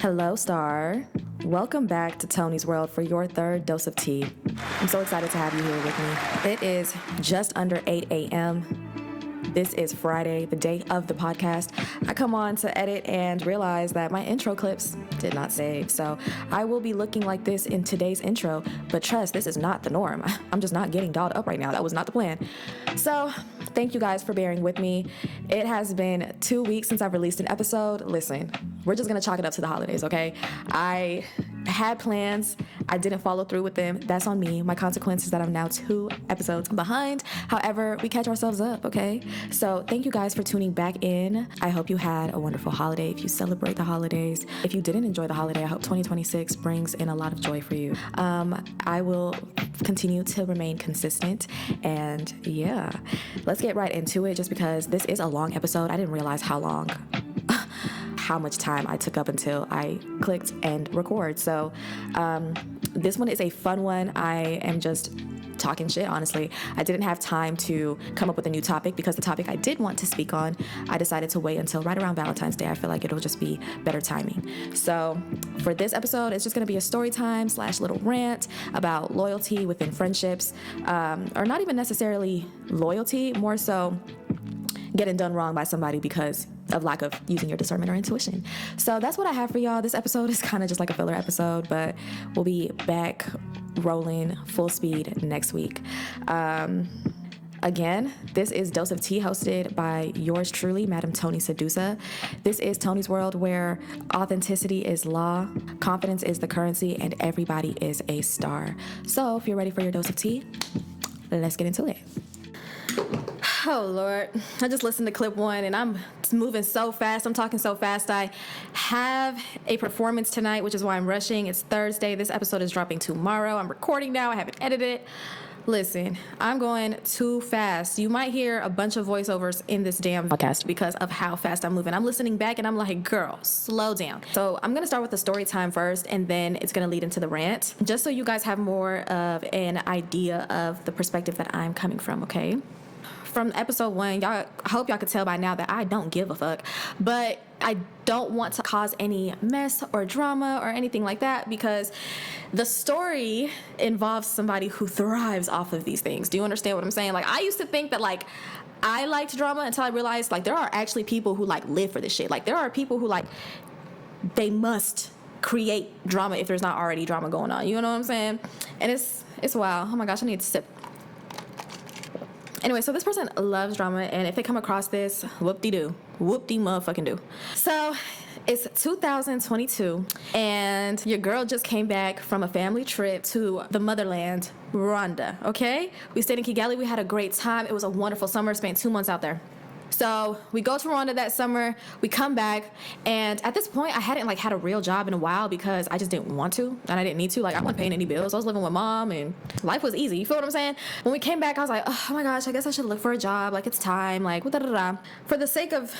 Hello, Star. Welcome back to Toni's World for your third dose of tea. I'm so excited to have you here with me. It is just under 8 a.m. This is Friday, the day of the podcast. I come on to edit and realize that my intro clips did not save. So I will be looking like this in today's intro, but trust, this is not the norm. I'm just not getting dolled up right now. That was not the plan. So thank you guys for bearing with me. It has been 2 weeks since I've released an episode. Listen, we're just going to chalk it up to the holidays, okay? I had plans. I didn't follow through with them. That's on me. My consequence is that I'm now 2 episodes behind. However, we catch ourselves up, okay? So thank you guys for tuning back in. I hope you had a wonderful holiday if you celebrate the holidays. If you didn't enjoy the holiday, I hope 2026 brings in a lot of joy for you. I will continue to remain consistent, and yeah, let's get right into it just because this is a long episode. I didn't realize how much time I took up until I clicked and record. So this one is a fun one. I am just talking shit, honestly. I didn't have time to come up with a new topic because the topic I did want to speak on, I decided to wait until right around Valentine's Day. I feel like it'll just be better timing. So for this episode, it's just going to be a story time / little rant about loyalty within friendships, or not even necessarily loyalty, more so getting done wrong by somebody because of lack of using your discernment or intuition. So that's what I have for y'all. This episode is kind of just like a filler episode, but we'll be back rolling full speed next week. Again, this is Dose of Tea, hosted by yours truly, Madam Toni Sedusa. This is Toni's World, where authenticity is law, confidence is the currency, and everybody is a star. So if you're ready for your dose of tea, let's get into it. Oh, Lord. I just listened to clip 1, and I'm moving so fast. I'm talking so fast. I have a performance tonight, which is why I'm rushing. It's Thursday. This episode is dropping tomorrow. I'm recording now. I haven't edited it. Listen, I'm going too fast. You might hear a bunch of voiceovers in this damn podcast because of how fast I'm moving. I'm listening back, and I'm like, girl, slow down. So I'm going to start with the story time first, and then it's going to lead into the rant, just so you guys have more of an idea of the perspective that I'm coming from, okay? From episode 1, I hope y'all could tell by now that I don't give a fuck, but I don't want to cause any mess or drama or anything like that because the story involves somebody who thrives off of these things. Do you understand what I'm saying? Like, I used to think that, like, I liked drama until I realized, like, there are actually people who, like, live for this shit. Like, there are people who, like, they must create drama if there's not already drama going on. You know what I'm saying? And it's wild. Oh my gosh, I need to sip. Anyway, so this person loves drama, and if they come across this, whoop-de-doo. Whoop-de-motherfucking do. So it's 2022, and your girl just came back from a family trip to the motherland, Rwanda, okay? We stayed in Kigali. We had a great time. It was a wonderful summer. Spent 2 months out there. So we go to Rwanda that summer, we come back, and at this point, I hadn't, like, had a real job in a while because I just didn't want to, and I didn't need to. Like, I wasn't paying any bills. I was living with mom, and life was easy. You feel what I'm saying? When we came back, I was like, oh my gosh, I guess I should look for a job. Like, it's time. Like, da-da-da-da. For the sake of,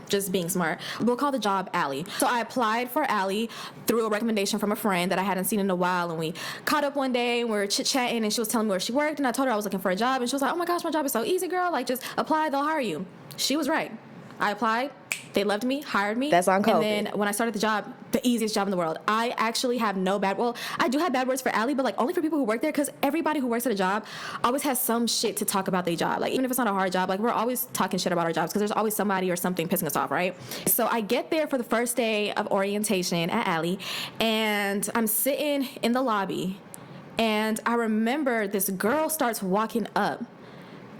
just being smart, we'll call the job Allie. So I applied for Allie through a recommendation from a friend that I hadn't seen in a while, and we caught up one day and we were chit-chatting, and she was telling me where she worked, and I told her I was looking for a job, and she was like, oh my gosh, my job is so easy, girl. Like, just apply, they'll hire you. She was right. I applied. They loved me, hired me. That's on COVID. And then when I started the job, the easiest job in the world. I actually have I do have bad words for Allie, but, like, only for people who work there, because everybody who works at a job always has some shit to talk about their job. Like, even if it's not a hard job, like, we're always talking shit about our jobs because there's always somebody or something pissing us off, right? So I get there for the first day of orientation at Allie, and I'm sitting in the lobby, and I remember this girl starts walking up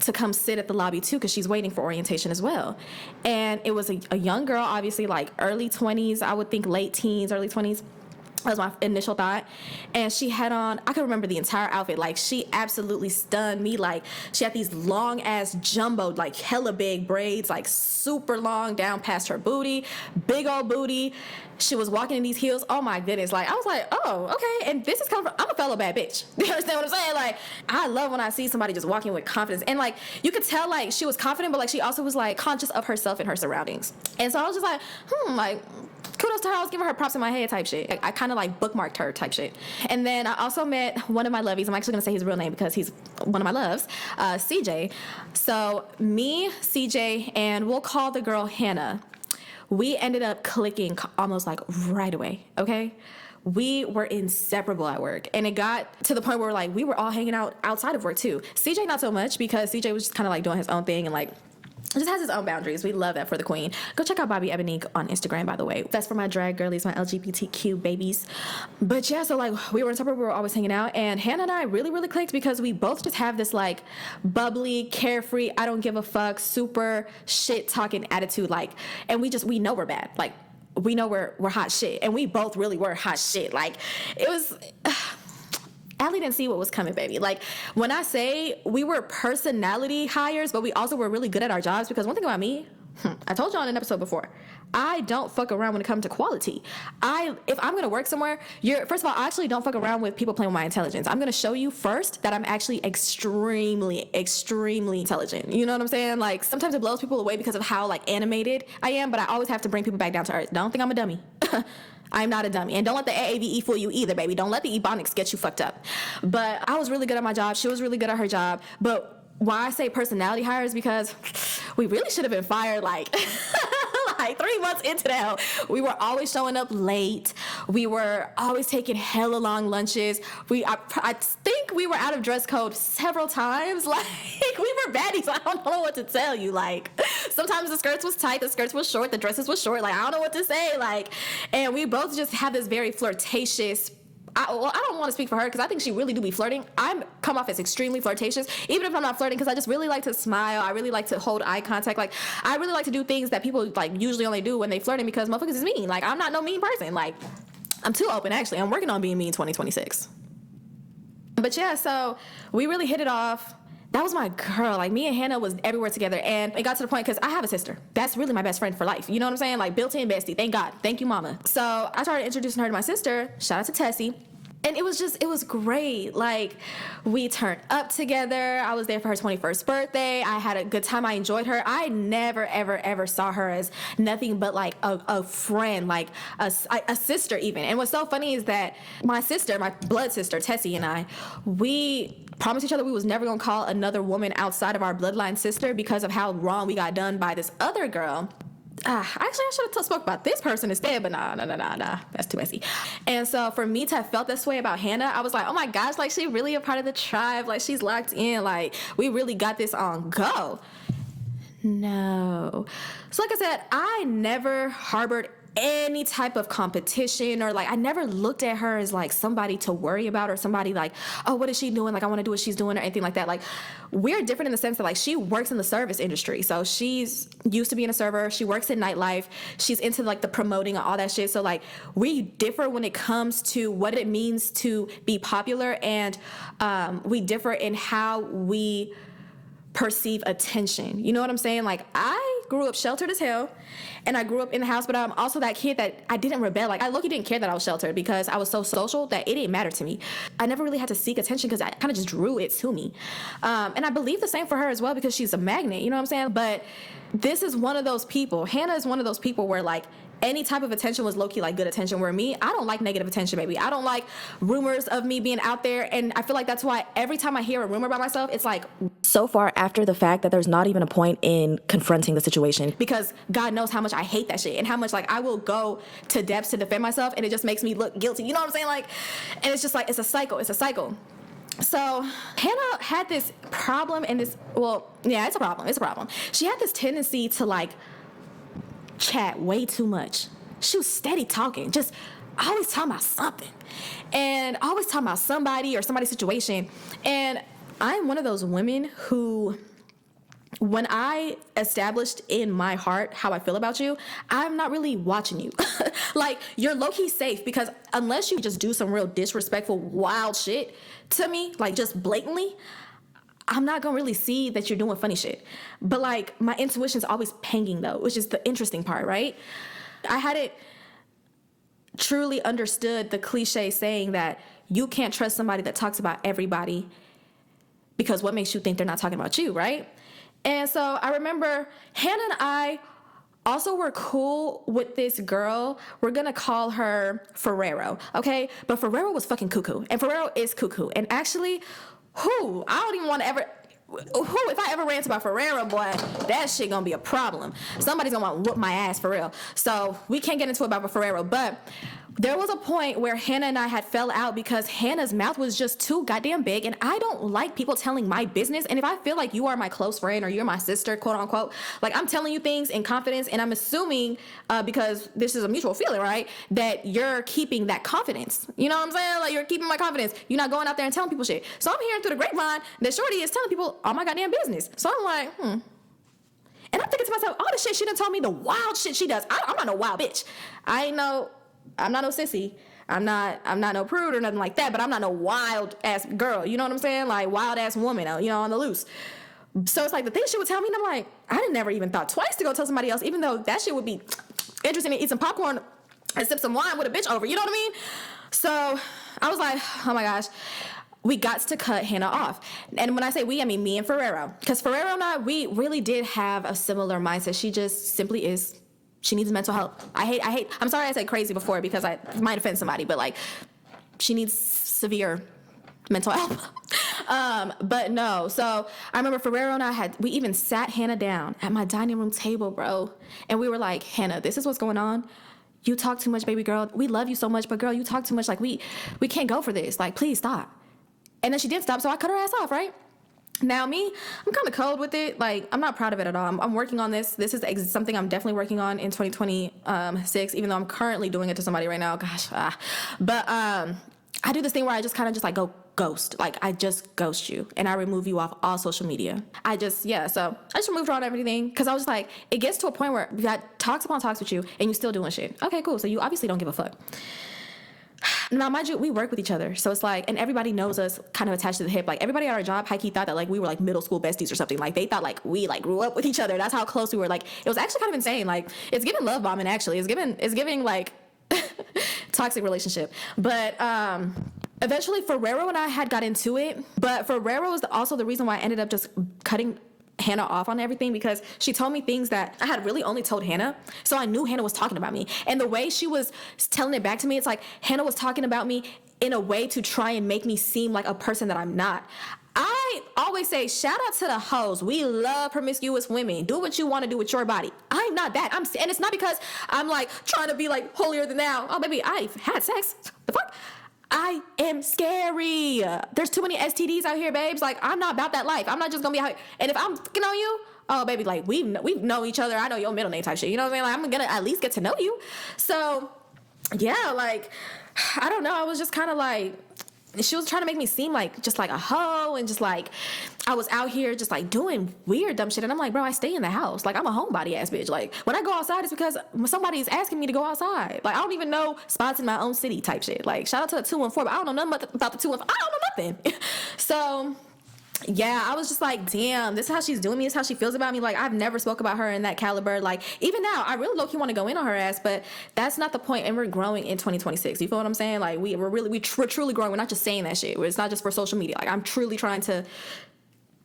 to come sit at the lobby too, because she's waiting for orientation as well. And it was a young girl, obviously, like early 20s, I would think late teens, early 20s. That was my initial thought. And she had on, I can remember the entire outfit. Like, she absolutely stunned me. Like, she had these long ass jumbo, like, hella big braids, like super long down past her booty, big old booty. She was walking in these heels. Oh my goodness. Like, I was like, oh, okay. And this is coming from, I'm a fellow bad bitch. You understand what I'm saying? Like, I love when I see somebody just walking with confidence. And, like, you could tell, like, she was confident, but, like, she also was, like, conscious of herself and her surroundings. And so I was just like, like, kudos to her. I was giving her props in my head type shit. I kind of, like, bookmarked her type shit. And then I also met one of my lovies. I'm actually going to say his real name because he's one of my loves, CJ. So me, CJ, and we'll call the girl Hannah. we ended up clicking almost like right away, okay? We were inseparable at work, and it got to the point where like we were all hanging out outside of work too. CJ not so much, because CJ was just kind of like doing his own thing and like just has his own boundaries. We love that for the queen. Go check out Bobby Ebonique on Instagram, by the way. That's for my drag girlies, my LGBTQ babies. But yeah, so like we were inseparable, we were always hanging out, and Hannah and I really, really clicked because we both just have this like bubbly, carefree, I don't give a fuck, super shit talking attitude, like, and we know we're bad. Like, we know we're hot shit, and we both really were hot shit. Like, it was Allie didn't see what was coming, baby. Like, when I say we were personality hires, but we also were really good at our jobs, because one thing about me, I told y'all in an episode before, I don't fuck around when it comes to quality. If I'm gonna work somewhere, first of all, I actually don't fuck around with people playing with my intelligence. I'm gonna show you first that I'm actually extremely, extremely intelligent. You know what I'm saying? Like, sometimes it blows people away because of how like animated I am, but I always have to bring people back down to earth. Don't think I'm a dummy. I'm not a dummy. And don't let the AAVE fool you either, baby. Don't let the ebonics get you fucked up. But I was really good at my job. She was really good at her job. But why I say personality hires, because we really should have been fired like like 3 months into that. We were always showing up late. We were always taking hella long lunches. I think we were out of dress code several times. Like, we were baddies. I don't know what to tell you. Like, sometimes the skirts was tight, the skirts was short, the dresses was short. Like, I don't know what to say. Like, and we both just have this very flirtatious, I don't want to speak for her because I think she really do be flirting. I come off as extremely flirtatious, even if I'm not flirting, because I just really like to smile. I really like to hold eye contact. Like, I really like to do things that people like usually only do when they flirting, because motherfuckers is mean. Like, I'm not no mean person. Like, I'm too open, actually. I'm working on being mean 2026. But yeah, so we really hit it off. That was my girl. Like, me and Hannah was everywhere together, and it got to the point, because I have a sister. That's really my best friend for life. You know what I'm saying? Like, built-in bestie. Thank God. Thank you, mama. So I started introducing her to my sister. Shout out to Tessie. And it was great. Like, we turned up together. I was there for her 21st birthday. I had a good time. I enjoyed her. I never, ever, ever saw her as nothing but like a friend, like a sister even. And what's so funny is that my sister, my blood sister, Tessie, and I, we promised each other we was never going to call another woman outside of our bloodline sister because of how wrong we got done by this other girl. Actually, I should have spoke about this person instead, but nah, that's too messy. And so for me to have felt this way about Hannah, I was like, oh my gosh, like, she really a part of the tribe. Like, she's locked in. Like, we really got this on go. No. So like I said, I never harbored any type of competition, or like, I never looked at her as like somebody to worry about, or somebody like, oh, what is she doing? Like, I want to do what she's doing, or anything like that. Like, we're different in the sense that like, she works in the service industry. So she's used to being a server. She works in nightlife. She's into like the promoting and all that shit. So like, we differ when it comes to what it means to be popular, and we differ in how we perceive attention. You know what I'm saying? Like, I grew up sheltered as hell, and I grew up in the house, but I'm also that kid that I didn't rebel. Like, I low-key didn't care that I was sheltered, because I was so social that it didn't matter to me. I never really had to seek attention, because I kind of just drew it to me. And I believe the same for her as well, because she's a magnet, you know what I'm saying? But this is one of those people. Hannah is one of those people where like, any type of attention was low-key like good attention, where me, I don't like negative attention, baby. I don't like rumors of me being out there, and I feel like that's why every time I hear a rumor about myself, it's like so far after the fact that there's not even a point in confronting the situation. Because God knows how much I hate that shit, and how much like I will go to depths to defend myself, and it just makes me look guilty. You know what I'm saying? Like, and it's just like, it's a cycle. So Hannah had this problem, and this, well, yeah, it's a problem. She had this tendency to like chat way too much. She was steady talking, just always talking about something, and always talking about somebody or somebody's situation. And I'm one of those women who, when I established in my heart how I feel about you, I'm not really watching you. Like, you're low-key safe, because unless you just do some real disrespectful, wild shit to me, like just blatantly, I'm not gonna really see that you're doing funny shit. But like, my intuition's always pinging though, which is the interesting part, right? I hadn't truly understood the cliche saying that you can't trust somebody that talks about everybody, because what makes you think they're not talking about you, right? And so I remember Hannah and I also were cool with this girl. We're gonna call her Ferrero, okay? But Ferrero was fucking cuckoo, and Ferrero is cuckoo. And actually, I don't even want to ever, if I ever rant about Ferrero, boy, that shit gonna be a problem. Somebody's gonna want to whoop my ass for real. So we can't get into it about Ferrero, but there was a point where Hannah and I had fell out because Hannah's mouth was just too goddamn big, and I don't like people telling my business. And if I feel like you are my close friend or you're my sister, quote unquote, like I'm telling you things in confidence, and I'm assuming because this is a mutual feeling, right, that you're keeping that confidence. You know what I'm saying? Like, you're keeping my confidence. You're not going out there and telling people shit. So I'm hearing through the grapevine that Shorty is telling people all my goddamn business. So I'm like, And I'm thinking to myself, all the shit she done told me, the wild shit she does. I'm not no wild bitch. I'm not no sissy. I'm not no prude or nothing like that, but I'm not no wild ass girl. You know what I'm saying? Like, wild ass woman, on the loose. So it's like the things she would tell me, and I'm like, I didn't never even thought twice to go tell somebody else, even though that shit would be interesting to eat some popcorn and sip some wine with a bitch over. You know what I mean? So I was like, oh my gosh. We got to cut Hannah off. And when I say we, I mean me and Ferrero. Because Ferrero and I, we really did have a similar mindset. She just simply is. She needs mental help. I'm sorry I said crazy before because I might offend somebody, but like, she needs severe mental help. But no. So I remember Ferrero and we even sat Hannah down at my dining room table, bro. And we were like, Hannah, this is what's going on. You talk too much, baby girl. We love you so much, but girl, you talk too much. Like, we can't go for this. Like, please stop. And then she did stop, so I cut her ass off, right? Now, me, I'm kind of cold with it. Like, I'm not proud of it at all. I'm working on this. This is something I'm definitely working on in 2026, even though I'm currently doing it to somebody right now. Gosh. But I do this thing where I just kind of just, like, go ghost. Like, I just ghost you, and I remove you off all social media. So I just removed her on everything, because I was just like, it gets to a point where you got talks upon talks with you, and you still doing shit. Okay, cool. So you obviously don't give a fuck. Now, mind you, we work with each other. So it's like, and everybody knows us kind of attached to the hip. Like, everybody at our job, high-key thought that, like, we were, like, middle school besties or something. Like, they thought, like, we, like, grew up with each other. That's how close we were. Like, it was actually kind of insane. Like, it's giving love bombing, actually. It's giving like, toxic relationship. But, eventually, Ferrero and I had got into it. But Ferrero was also the reason why I ended up just cutting Hannah off on everything, because she told me things that I had really only told Hannah. So I knew Hannah was talking about me. And the way she was telling it back to me, it's like Hannah was talking about me in a way to try and make me seem like a person that I'm not. I always say, shout out to the hoes. We love promiscuous women. Do what you want to do with your body. I'm not that. And it's not because I'm like trying to be like holier than thou. Oh, baby, I've had sex. The fuck? I am scary. There's too many STDs out here, babes. Like, I'm not about that life. I'm not just gonna be out here. And if I'm fucking on you, oh, baby, like, we know each other. I know your middle name type shit. You know what I mean? Like, I'm gonna at least get to know you. So, yeah, like, I don't know. I was just kind of like, she was trying to make me seem like just like a hoe, and just like I was out here just like doing weird dumb shit. And I'm like, bro, I stay in the house. Like, I'm a homebody ass bitch. Like, when I go outside, it's because somebody's asking me to go outside. Like, I don't even know spots in my own city type shit. Like, shout out to the 214, but I don't know nothing about the 214. I don't know nothing. So yeah, I was just like, damn, this is how she's doing me. This is how she feels about me. Like, I've never spoke about her in that caliber. Like, even now, I really low-key want to go in on her ass, but that's not the point. And we're growing in 2026. You feel what I'm saying? Like, we're truly growing. We're not just saying that shit. It's not just for social media. Like, I'm truly trying to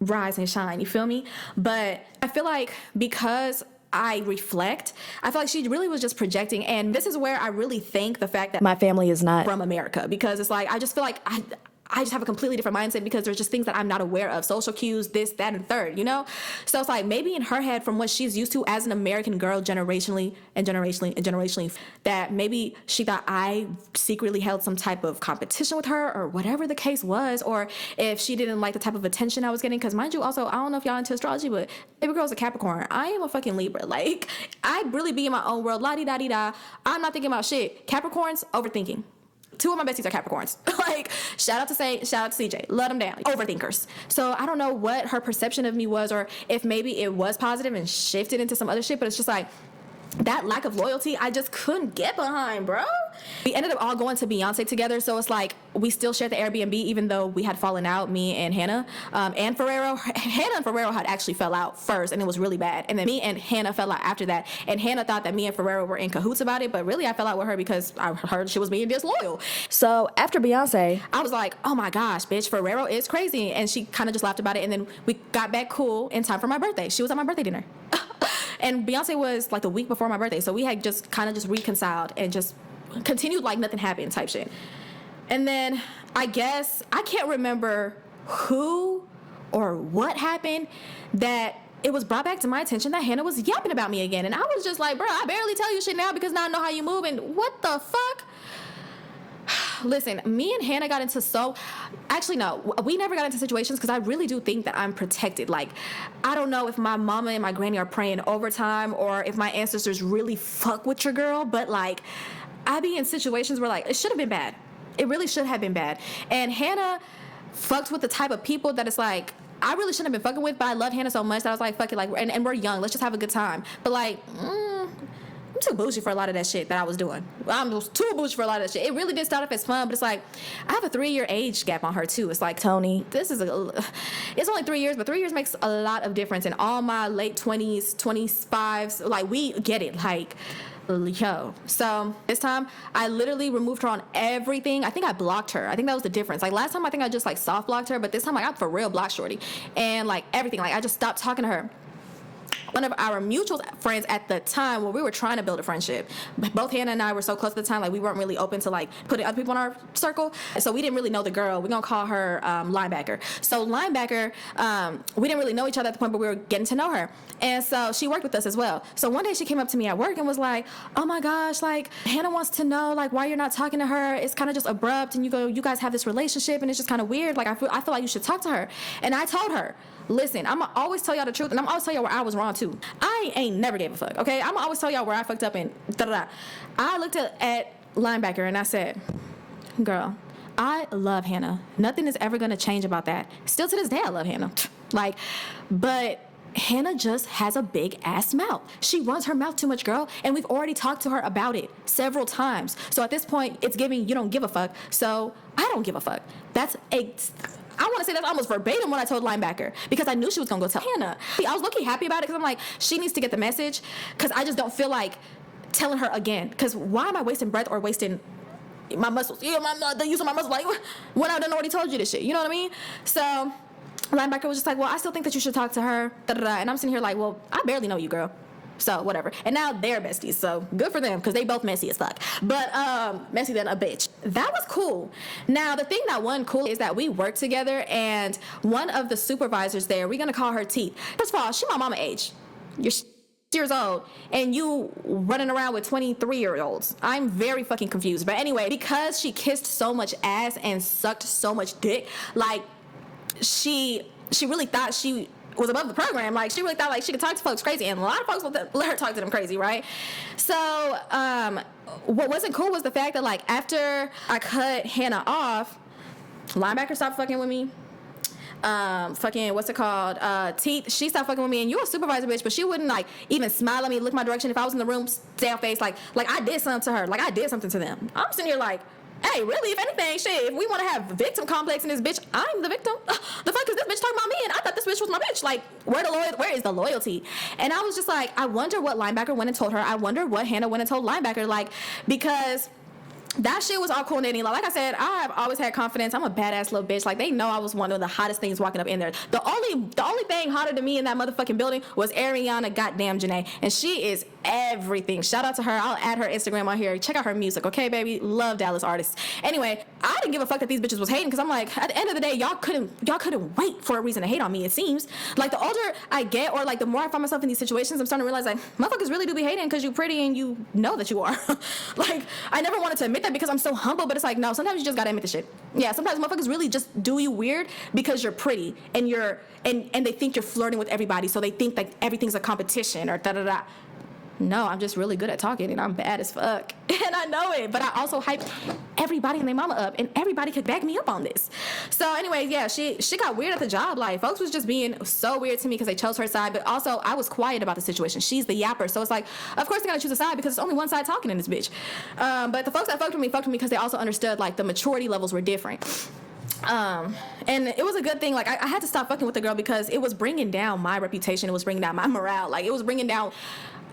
rise and shine. You feel me? But I feel like because I reflect, I feel like she really was just projecting. And this is where I really think the fact that my family is not from America, because it's like, I just feel like I just have a completely different mindset, because there's just things that I'm not aware of. Social cues, this, that, and third, you know? So it's like, maybe in her head, from what she's used to as an American girl generationally, that maybe she thought I secretly held some type of competition with her, or whatever the case was, or if she didn't like the type of attention I was getting. Because mind you, also, I don't know if y'all into astrology, but baby girl's a Capricorn. I am a fucking Libra. Like, I'd really be in my own world, la-di-da-di-da. I'm not thinking about shit. Capricorns, overthinking. Two of my besties are Capricorns. Like, shout out to CJ. Let them down. Overthinkers. So I don't know what her perception of me was, or if maybe it was positive and shifted into some other shit, but it's just like, that lack of loyalty, I just couldn't get behind, bro. We ended up all going to Beyonce together, so it's like we still shared the Airbnb, even though we had fallen out, me and Hannah. And Ferrero. Hannah and Ferrero had actually fell out first, and it was really bad. And then me and Hannah fell out after that. And Hannah thought that me and Ferrero were in cahoots about it, but really I fell out with her because I heard she was being disloyal. So after Beyonce, I was like, oh my gosh, bitch, Ferrero is crazy. And she kind of just laughed about it, and then we got back cool in time for my birthday. She was at my birthday dinner. And Beyonce was like the week before my birthday. So we had just kind of just reconciled and just continued like nothing happened type shit. And then I guess, I can't remember who or what happened that it was brought back to my attention that Hannah was yapping about me again. And I was just like, bro, I barely tell you shit now because now I know how you move. And what the fuck? Listen, me and Hannah got into actually, no, we never got into situations because I really do think that I'm protected. Like, I don't know if my mama and my granny are praying overtime or if my ancestors really fuck with your girl, but like, I be in situations where like, it should have been bad. It really should have been bad. And Hannah fucked with the type of people that it's like, I really shouldn't have been fucking with, but I love Hannah so much that I was like, fuck it, like, and we're young, let's just have a good time. But like, I'm too bougie for a lot of that shit that I was doing. I'm just too bougie for a lot of that shit. It really did start off as fun, but it's like, I have a 3-year age gap on her too. It's like, Toni, it's only 3 years, but 3 years makes a lot of difference. In all my late 20s, 25s, like, we get it, like, yo. So this time I literally removed her on everything. I think I blocked her. I think that was the difference. Like last time I think I just like soft blocked her, but this time like I for real blocked shorty and like everything. Like I just stopped talking to her. One of our mutual friends at the time, when we were trying to build a friendship, both Hannah and I were so close at the time, like we weren't really open to like putting other people in our circle. So we didn't really know the girl. We're gonna call her Linebacker. So Linebacker, we didn't really know each other at the point, but we were getting to know her. And so she worked with us as well. So one day she came up to me at work and was like, oh my gosh, like Hannah wants to know like why you're not talking to her. It's kind of just abrupt and you guys have this relationship and it's just kind of weird. Like I feel like you should talk to her. And I told her, listen, I'm going to always tell y'all the truth, and I'm always tell y'all where I was wrong, too. I ain't never gave a fuck, okay? I'm going to always tell y'all where I fucked up and da-da-da. I looked at Linebacker, and I said, girl, I love Hannah. Nothing is ever going to change about that. Still to this day, I love Hannah. Like, but Hannah just has a big-ass mouth. She runs her mouth too much, girl, and we've already talked to her about it several times. So at this point, it's giving you don't give a fuck, so I don't give a fuck. I want to say that's almost verbatim what I told Linebacker because I knew she was going to go tell Hannah. I was looking happy about it because I'm like, she needs to get the message because I just don't feel like telling her again because why am I wasting breath or wasting my muscles? You know, the use of my muscles like when I done already told you this shit. You know what I mean? So Linebacker was just like, well, I still think that you should talk to her. Da-da-da. And I'm sitting here like, well, I barely know you, girl. So whatever. And now they're besties. So good for them because they both messy as fuck. But messy than a bitch. That was cool. Now the thing that wasn't cool is that we worked together and one of the supervisors there, we're going to call her Teeth. First of all, she my mama age. You're years old and you running around with 23-year-olds. I'm very fucking confused. But anyway, because she kissed so much ass and sucked so much dick, like she really thought she was above the program. Like she really thought like she could talk to folks crazy, and a lot of folks let her talk to them crazy, right? So what wasn't cool was the fact that like after I cut Hannah off, Linebacker stopped fucking with me. Fucking what's it called? Teeth. She stopped fucking with me, and you a supervisor, bitch. But she wouldn't like even smile at me, look my direction. If I was in the room, stale face, like I did something to her, like I did something to them. I'm sitting here like, hey, really, if anything, shit, if we want to have victim complex in this bitch, I'm the victim. The fuck is this bitch talking about me? And I thought this bitch was my bitch. Like, where is the loyalty? And I was just like, I wonder what Linebacker went and told her. I wonder what Hannah went and told Linebacker. Like, because that shit was all cool and dandy. Like I said, I have always had confidence. I'm a badass little bitch. Like, they know I was one of the hottest things walking up in there. The only thing hotter than me in that motherfucking building was Ariana goddamn Janae. And she is everything. Shout out to her. I'll add her Instagram on here. Check out her music, okay, baby? Love Dallas artists. Anyway, I didn't give a fuck that these bitches was hating because I'm like, at the end of the day, y'all couldn't wait for a reason to hate on me, it seems. Like, the older I get or, like, the more I find myself in these situations, I'm starting to realize, like, motherfuckers really do be hating because you pretty and you know that you are. Like, I never wanted to admit that because I'm so humble, but it's like, no, sometimes you just gotta admit the shit. Yeah, sometimes motherfuckers really just do you weird because you're pretty and and they think you're flirting with everybody, so they think that everything's a competition or da-da-da. No, I'm just really good at talking and I'm bad as fuck. And I know it, but I also hype everybody and their mama up and everybody could back me up on this. So anyway, yeah, she got weird at the job. Like, folks was just being so weird to me because they chose her side, but also I was quiet about the situation. She's the yapper, so it's like, of course they gotta choose a side because it's only one side talking in this bitch. But the folks that fucked with me because they also understood like the maturity levels were different. And it was a good thing. Like, I had to stop fucking with the girl because it was bringing down my reputation. It was bringing down my morale. Like, it was bringing down.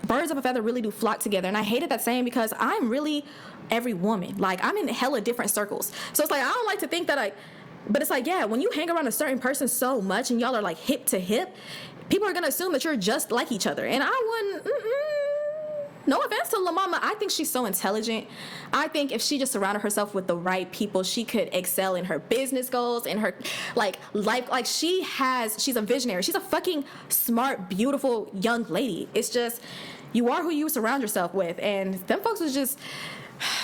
Birds of a feather really do flock together, and I hated that saying because I'm really every woman. Like, I'm in hella different circles, so it's like I don't like to think that but it's like, yeah, when you hang around a certain person so much and y'all are like hip to hip, people are gonna assume that you're just like each other, and I wouldn't. no offense to La Mama, I think she's so intelligent. I think if she just surrounded herself with the right people, she could excel in her business goals, in her like life. Like she's a visionary. She's a fucking smart, beautiful young lady. It's just you are who you surround yourself with, and them folks was just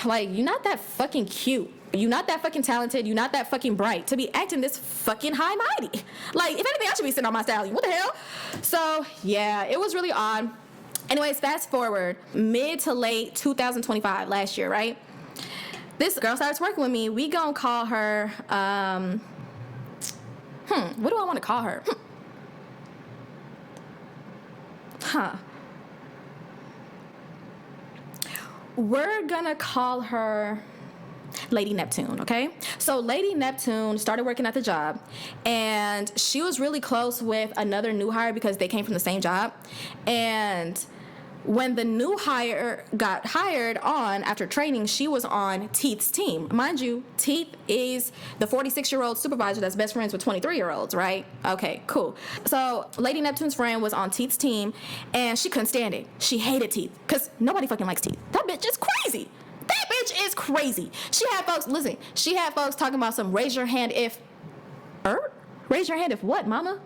like, you're not that fucking cute. You're not that fucking talented. You're not that fucking bright to be acting this fucking high mighty. Like, if anything, I should be sitting on my stallion. What the hell? So yeah, it was really odd. Anyways, fast forward mid to late 2025, last year, right? This girl starts working with me. We gonna call her, what do I want to call her? We're gonna call her Lady Neptune, okay? So Lady Neptune started working at the job, and she was really close with another new hire because they came from the same job. And when the new hire got hired on after training, she was on Teeth's team. Mind you, Teeth is the 46-year-old supervisor that's best friends with 23-year-olds, right? Okay, cool. So Lady Neptune's friend was on Teeth's team, and she couldn't stand it. She hated Teeth because nobody fucking likes Teeth. That bitch is crazy. That bitch is crazy. She had folks talking about some raise your hand if what, mama?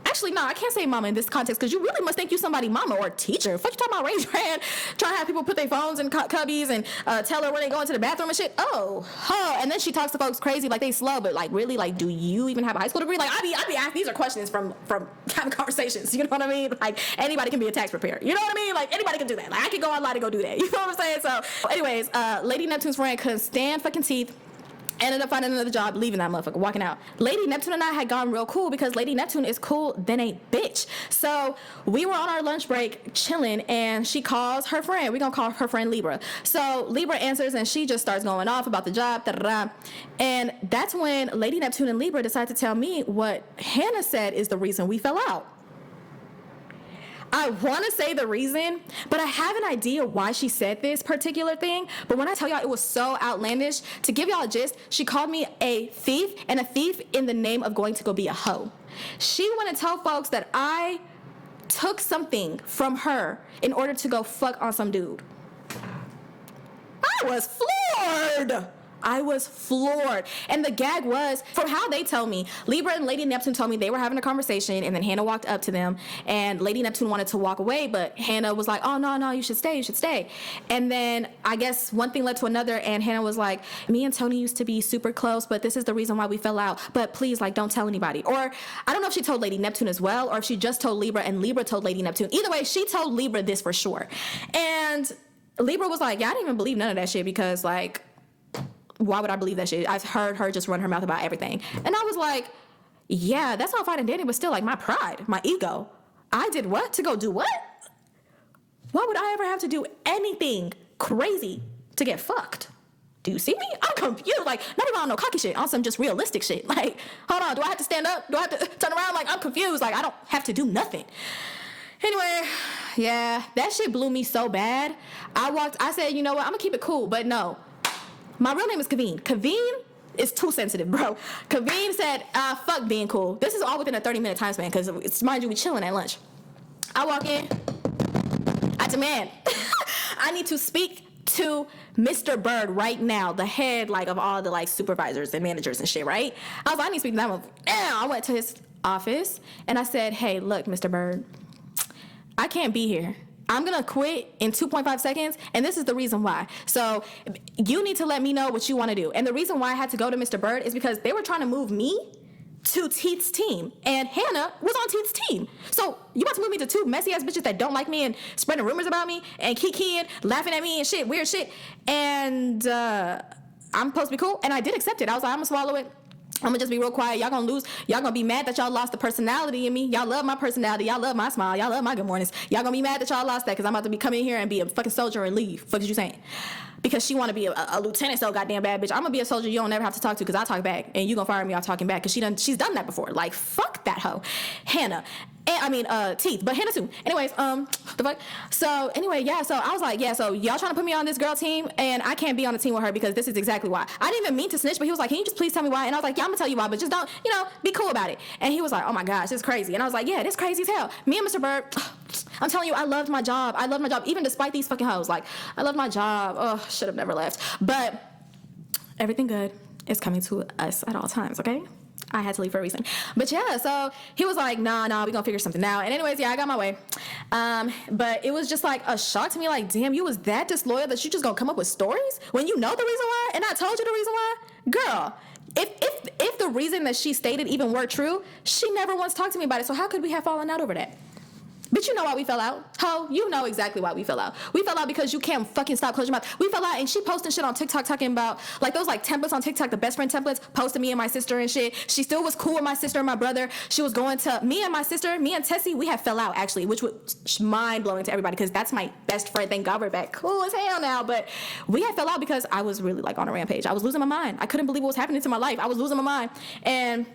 Actually, no, I can't say mama in this context because you really must think you somebody mama or teacher. Fuck you talking about raise your hand, trying to have people put their phones in cubbies and tell her where they go into the bathroom and shit. And then she talks to folks crazy like they slow, but like really, like, do you even have a high school degree? Like I be asked, these are questions from having conversations. You know what I mean? Like anybody can be a tax preparer. You know what I mean? Like anybody can do that. Like I could go online and go do that. You know what I'm saying? So anyways, Lady Neptune's friend couldn't stand fucking Teeth. Ended up finding another job, leaving that motherfucker, walking out. Lady Neptune and I had gone real cool because Lady Neptune is cool than a bitch. So we were on our lunch break chilling, and she calls her friend. We're going to call her friend Libra. So Libra answers, and she just starts going off about the job. And that's when Lady Neptune and Libra decide to tell me what Hannah said is the reason we fell out. I want to say the reason, but I have an idea why she said this particular thing. But when I tell y'all it was so outlandish, to give y'all a gist, she called me a thief, and a thief in the name of going to go be a hoe. She wanted to tell folks that I took something from her in order to go fuck on some dude. I was floored. And the gag was, from how they tell me, Libra and Lady Neptune told me they were having a conversation, and then Hannah walked up to them, and Lady Neptune wanted to walk away, but Hannah was like, oh, no, you should stay. And then I guess one thing led to another, and Hannah was like, me and Toni used to be super close, but this is the reason why we fell out, but please, like, don't tell anybody. Or I don't know if she told Lady Neptune as well, or if she just told Libra, and Libra told Lady Neptune. Either way, she told Libra this for sure. And Libra was like, yeah, I didn't even believe none of that shit because, like, why would I believe that shit? I've heard her just run her mouth about everything. And I was like, yeah, that's not fine and dandy, but still, like, my pride, my ego. I did what? To go do what? Why would I ever have to do anything crazy to get fucked? Do you see me? I'm confused. Like, not even on no cocky shit, on some just realistic shit. Like, hold on, do I have to stand up? Do I have to turn around? Like, I'm confused. Like, I don't have to do nothing. Anyway, yeah, that shit blew me so bad. I said, you know what? I'm gonna keep it cool, but no. My real name is Kaveen. Kaveen is too sensitive, bro. Kaveen said, fuck being cool. This is all within a 30-minute time span because, mind you, we chilling at lunch. I walk in. I demand. I need to speak to Mr. Bird right now, the head, like, of all the, like, supervisors and managers and shit, right? I was like, I need to speak to that one. I went to his office, and I said, hey, look, Mr. Bird, I can't be here. I'm going to quit in 2.5 seconds, and this is the reason why. So you need to let me know what you want to do. And the reason why I had to go to Mr. Bird is because they were trying to move me to Teeth's team, and Hannah was on Teeth's team. So you about to move me to two messy-ass bitches that don't like me and spreading rumors about me and kikiing, laughing at me and shit, weird shit. And I'm supposed to be cool, and I did accept it. I was like, I'm going to swallow it. I'm gonna just be real quiet. Y'all gonna lose. Y'all gonna be mad that y'all lost the personality in me. Y'all love my personality. Y'all love my smile. Y'all love my good mornings. Y'all gonna be mad that y'all lost that because I'm about to be coming in here and be a fucking soldier and leave. Fuck is you saying? Because she want to be a lieutenant, so goddamn bad bitch. I'm gonna be a soldier you don't never have to talk to because I talk back, and you gonna fire me off talking back because she's done that before. Like, fuck that hoe, Hannah. Teeth, but Hannah too. Anyways, the fuck. So anyway, yeah. So I was like, yeah. So y'all trying to put me on this girl team, and I can't be on the team with her because this is exactly why. I didn't even mean to snitch, but he was like, can you just please tell me why? And I was like, yeah, I'm gonna tell you why, but just don't, be cool about it. And he was like, oh my gosh, it's crazy. And I was like, yeah, this crazy as hell. Me and Mr. Bird, I'm telling you, I loved my job. I loved my job, even despite these fucking hoes. Like, I loved my job. Oh, should have never left. But everything good is coming to us at all times, okay? I had to leave for a reason. But yeah, so he was like, nah, we gonna figure something out. And anyways, yeah, I got my way. But it was just like a shock to me, like, damn, you was that disloyal that you just gonna come up with stories when you know the reason why, and I told you the reason why? Girl, if the reason that she stated even were true, she never once talked to me about it. So how could we have fallen out over that? But you know why we fell out. Ho, you know exactly why we fell out. We fell out because you can't fucking stop closing your mouth. We fell out and she posting shit on TikTok talking about, like, those like templates on TikTok, the best friend templates, posted me and my sister and shit. She still was cool with my sister and my brother. She was going to, me and my sister, me and Tessie, we had fell out actually, which was mind-blowing to everybody because that's my best friend. Thank God we're back. Cool as hell now. But we had fell out because I was really like on a rampage. I was losing my mind. I couldn't believe what was happening to my life. I was losing my mind. And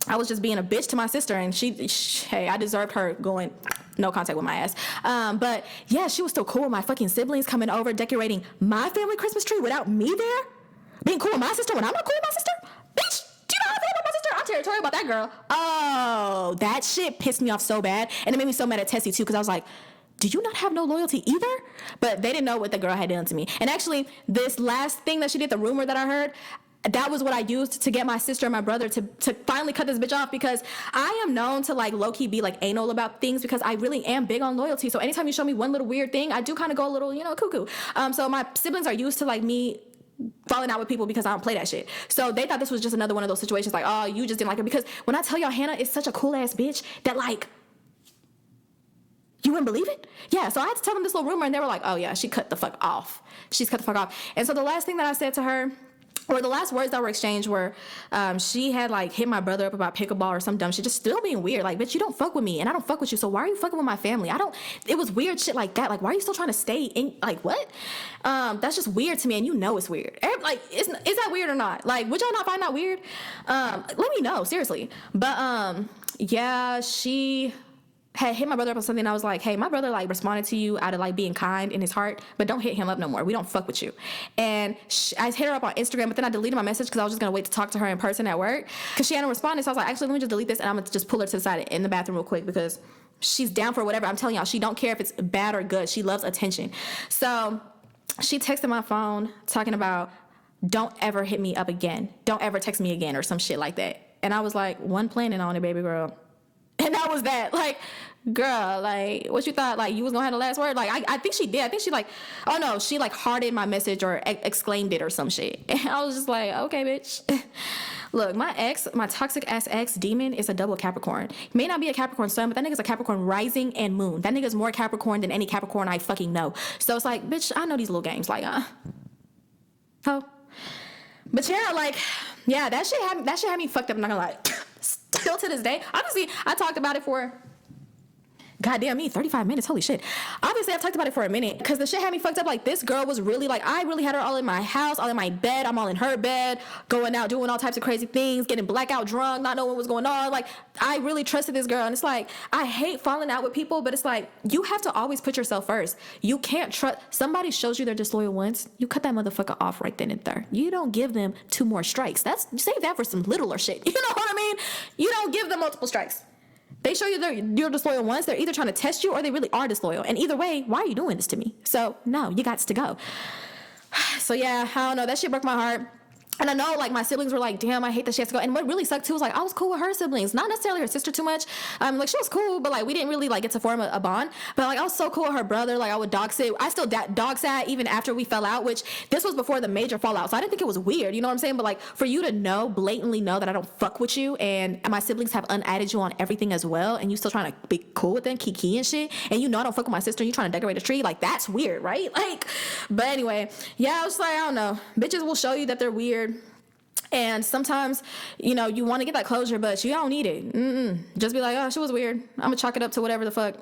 I was just being a bitch to my sister, and hey, I deserved her going no contact with my ass. But yeah, she was still cool with my fucking siblings coming over, decorating my family Christmas tree without me there, being cool with my sister when I'm not cool with my sister. Bitch, do you know how I feel about my sister? I'm territorial about that girl. Oh, that shit pissed me off so bad, and it made me so mad at Tessie too, because I was like, do you not have no loyalty either? But they didn't know what the girl had done to me. And actually, this last thing that she did, the rumor that I heard, that was what I used to get my sister and my brother to finally cut this bitch off, because I am known to like low-key be like anal about things because I really am big on loyalty. So anytime you show me one little weird thing, I do kind of go a little, cuckoo. So my siblings are used to like me falling out with people because I don't play that shit. So they thought this was just another one of those situations like, oh, you just didn't like her. Because when I tell y'all Hannah is such a cool-ass bitch that like, you wouldn't believe it? Yeah, so I had to tell them this little rumor and they were like, oh yeah, she cut the fuck off. She's cut the fuck off. And so the last thing that I said to her, or the last words that were exchanged were, she had like hit my brother up about pickleball or some dumb shit, just still being weird. Like, bitch, you don't fuck with me and I don't fuck with you, so why are you fucking with my family? It was weird shit like that. Like, why are you still trying to stay in, like, what? That's just weird to me, and you know it's weird. Like, is that weird or not? Like, would y'all not find that weird? Let me know, seriously. But, yeah, she had hit my brother up on something, and I was like, hey, my brother like responded to you out of like being kind in his heart, but don't hit him up no more. We don't fuck with you. And I hit her up on Instagram, but then I deleted my message because I was just gonna wait to talk to her in person at work because she hadn't responded. So I was like, actually, let me just delete this, and I'm gonna just pull her to the side in the bathroom real quick because she's down for whatever. I'm telling y'all, she don't care if it's bad or good. She loves attention. So she texted my phone talking about, don't ever hit me up again. Don't ever text me again or some shit like that. And I was like, one planning on it, baby girl. And that was that. Like, girl, like, what you thought, like, you was gonna have the last word? Like, I think she did. I think she, like, oh no, she, like, hearted my message or exclaimed it or some shit. And I was just like, okay, bitch. Look, my toxic ass ex demon is a double Capricorn. He may not be a Capricorn sun, but that nigga's a Capricorn rising and moon. That nigga's more Capricorn than any Capricorn I fucking know. So it's like, bitch, I know these little games. Like, oh. But yeah, like, yeah, that shit had me fucked up, I'm not gonna lie. Still to this day. Obviously, I talked about it for, goddamn me, 35 minutes. Holy shit. Obviously, I've talked about it for a minute because the shit had me fucked up. Like, this girl was really, like, I really had her all in my house, all in my bed. I'm all in her bed, going out, doing all types of crazy things, getting blackout drunk, not knowing what was going on. Like, I really trusted this girl. And it's like, I hate falling out with people, but it's like, you have to always put yourself first. You can't trust. Somebody shows you they're disloyal once, you cut that motherfucker off right then and there. You don't give them 2 more strikes. Save that for some littler shit. You know what I mean? You don't give them multiple strikes. They show you you're disloyal once, they're either trying to test you or they really are disloyal. And either way, why are you doing this to me? So, no, you got to go. So, yeah, I don't know. That shit broke my heart. And I know, like, my siblings were like, damn, I hate that she has to go. And what really sucked, too, was, like, I was cool with her siblings. Not necessarily her sister too much. Like, she was cool, but, like, we didn't really, like, get to form a bond. But, like, I was so cool with her brother. Like, I would dog sit. I still dog sat even after we fell out, which this was before the major fallout. So I didn't think it was weird. You know what I'm saying? But, like, for you to blatantly know that I don't fuck with you and my siblings have unadded you on everything as well, and you still trying to be cool with them, kiki and shit, and you know I don't fuck with my sister and you trying to decorate a tree, like, that's weird, right? Like, but anyway, yeah, I was like, I don't know. Bitches will show you that they're weird. And sometimes, you want to get that closure, but you don't need it. Just be like, oh, she was weird. I'm going to chalk it up to whatever the fuck.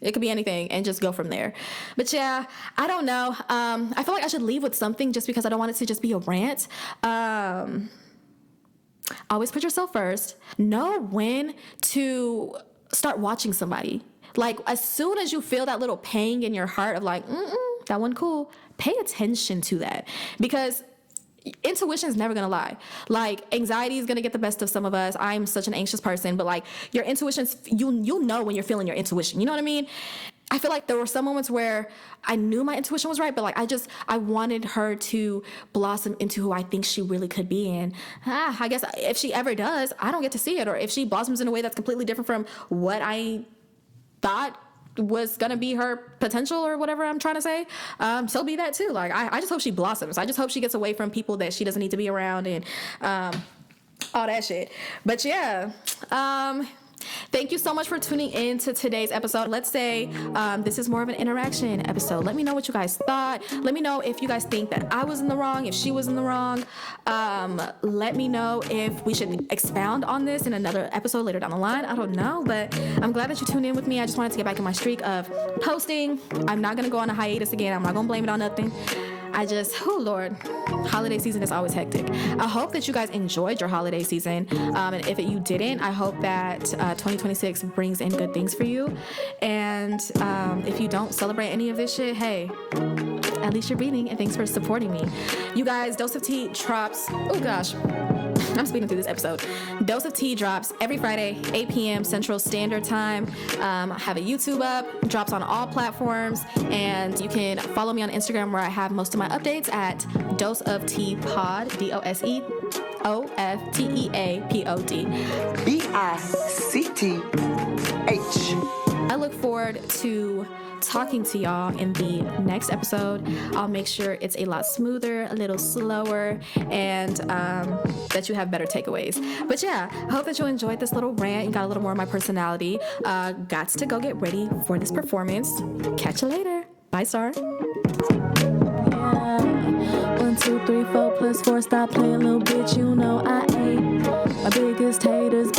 It could be anything and just go from there. But yeah, I don't know. I feel like I should leave with something just because I don't want it to just be a rant. Always put yourself first. Know when to start watching somebody. Like, as soon as you feel that little pang in your heart of like, that one cool, pay attention to that. Because intuition is never gonna lie. Like, anxiety is gonna get the best of some of us. I'm such an anxious person, but like, your intuition's, you'll know when you're feeling your intuition. You know what I mean? I feel like there were some moments where I knew my intuition was right, but like, I wanted her to blossom into who I think she really could be. And I guess if she ever does, I don't get to see it. Or if she blossoms in a way that's completely different from what I thought was gonna be her potential, or whatever I'm trying to say, so be that too. Like, I just hope she blossoms. I just hope she gets away from people that she doesn't need to be around, and all that shit. But yeah, thank you so much for tuning in to today's episode. Let's say this is more of an interaction episode. Let me know what you guys thought. Let me know if you guys think that I was in the wrong, if she was in the wrong. Let me know if we should expound on this in another episode later down the line. I don't know, but I'm glad that you tuned in with me. I just wanted to get back in my streak of posting. I'm not going to go on a hiatus again. I'm not going to blame it on nothing. Oh Lord, holiday season is always hectic. I hope that you guys enjoyed your holiday season. And if you didn't, I hope that 2026 brings in good things for you. And if you don't celebrate any of this shit, hey, at least you're breathing, and thanks for supporting me. You guys, Dose of Tea drops, oh gosh, I'm speeding through this episode. Dose of Tea drops every Friday, 8 p.m. Central Standard Time. I have a YouTube up, drops on all platforms, and you can follow me on Instagram, where I have most of my updates at Dose of Tea Pod, DOSEOFTEAPOD. BICTH. I look forward to talking to y'all in the next episode. I'll make sure it's a lot smoother, a little slower, and that you have better takeaways. But yeah, I hope that you enjoyed this little rant. You got a little more of my personality. Gots to go get ready for this performance. Catch you later. Bye, Star. Yeah. 1, 2, 3, 4 + 4. Stop playing, little bitch. You know I ain't my biggest haters.